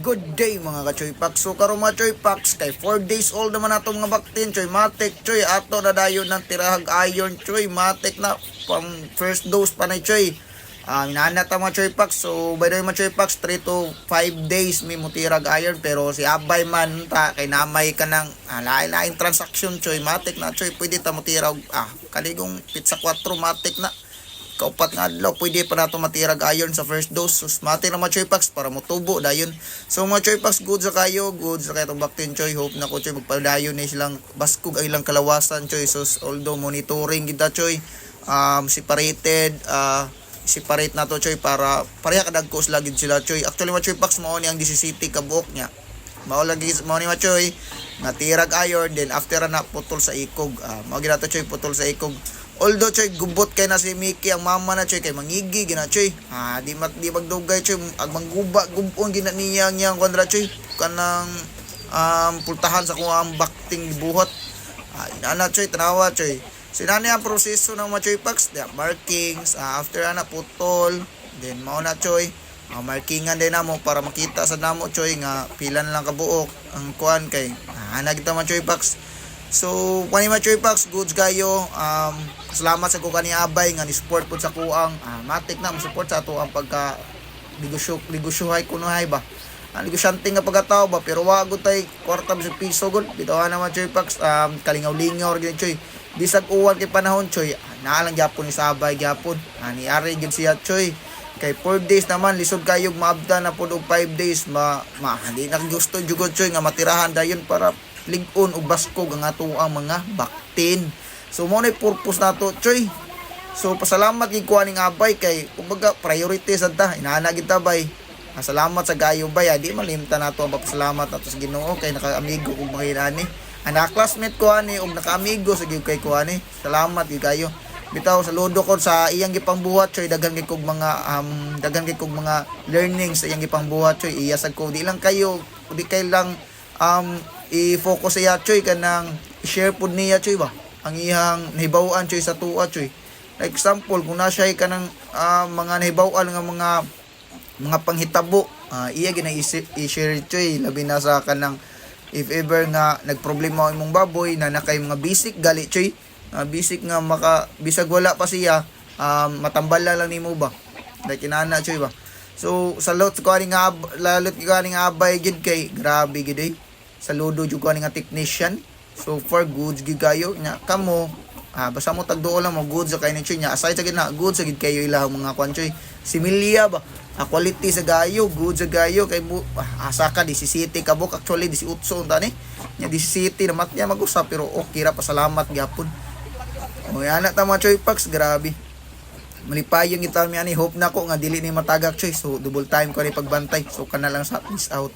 Good day mga ka-Choy Packs. So karon mga Choy Packs kay 4 days old naman nato mga baktin Choy Matic Choy ato na dayon ng tirahag iron Choy Matic na pang first dose pa na Choy. Minana ta mga Choy Packs. So by the way mga Choy Packs 3 to 5 days may mutirag iron pero si Abay man ta kay namay ka ng lain-lain transaction Choy Matic na Choy pwede ta mutirag kaligong pizza 4 Matic na kaupat nga adlaw pwede pa nato matirag iron sa first dose. So mati na mga Choy Packs para motubo dayon. So mga Choy Packs good sa kayo itong baktin Choy. Hope na ko Choy magpadayon ni silang baskog ay ilang kalawasan Choy. So although monitoring kita Choy separate na to Choy para pareha kadagkos lagi sila Choy. Actually mga Choy Packs mao ni ang DCCT kabuok niya. Mao lagi mao ni mga Choy natirag iron then after na putol sa ikog. Mao gina to Choy putol sa ikog. Although Choy gubot kay na si Mickey ang mama na Choy kay mangigi gina Choy. Di magdugay Choy ag mangguba gubon gina niya kontra Choy kanang pultahan sa kuang bakting buhot. Inana Choy tanawa Choy. Sinani ang proseso ng mga Choy Packs, markings, after ana putol, then mao na Choy. Markingan din namo para makita sa namo Choy nga pila na lang kabuok ang kuan kay ana kita mga Choy Packs. So, kani mga Choy Packs, goods kayo. Salamat sa kuha ni Abay nga ni support po sa kuang matik na mo support sa ato ang pagka ligusyohay kunohay ba. Ligosyante nga pagkatao ba pero wag tay kwarta sa piso gud. Bitaw na mga Choy Packs kalingaw-lingaw gyud Choy. Bisag uwan kay panahon Choy. Naa lang gyapon ni Sabay gyapon. Ni ari gyud siya Choy. Kay 4 days naman lisod kayo maabda na pud og 5 days hindi na gusto jugod Choy nga matirahan dayon para ligon o baskog ang ato ang mga baktin. So mo na purpose nato Choy. So pasalamat gid ko aning Abay kay kumbaga priority sad ta inaana gid ta bay. Salamat sa gayo bay. Di malimtan nato ang papasalamat nato sa Ginoo kay naka-amigo ug mga ani. Anak classmate ko ani ug naka-amigo sa gid kay ko ani. Salamat gid kayo. Bitaw saludo ko sa iyang gipangbuhat Choy daghan kay kog mga learnings sa iyang gipangbuhat Choy. Iya sad ko di lang kayo di kay lang i-focus siya Choy kanang i-share pud niya Choy ba ang iyang nahibaw-an Choy sa tuwa Choy. Like example kung na siya kanang mga nahibaw-an nga mga panghitabo iya gina i-share Choy labi na sa kanang if ever nga nagproblema ang imong baboy na nakay mga basic gali Choy basic nga bisag wala pa siya matambal lang nimo ba like inana Choy ba. So salot ko ani nga lalot ko ani nga Abay gid kay grabe gid eh. Saludo jud ko ani nga technician. So for goods gid kayo nya kamo basta mo tagduo lang mo goods sa kay ni Choy nya aside sa gid na goods sa gid kayo ilang mga kwan Choy similya ba quality sa gayo goods sa gayo kay asa ka 17 kabuk actually 18 tani nya 17 na matnya mag-usap pero okay ra pasalamat gyapon. Yan na ta mga Choy Packs grabe malipayong itaw mi ani hope na ko nga dili ni matagak Choy. So double time ko ni pagbantay so kana lang sa peace out.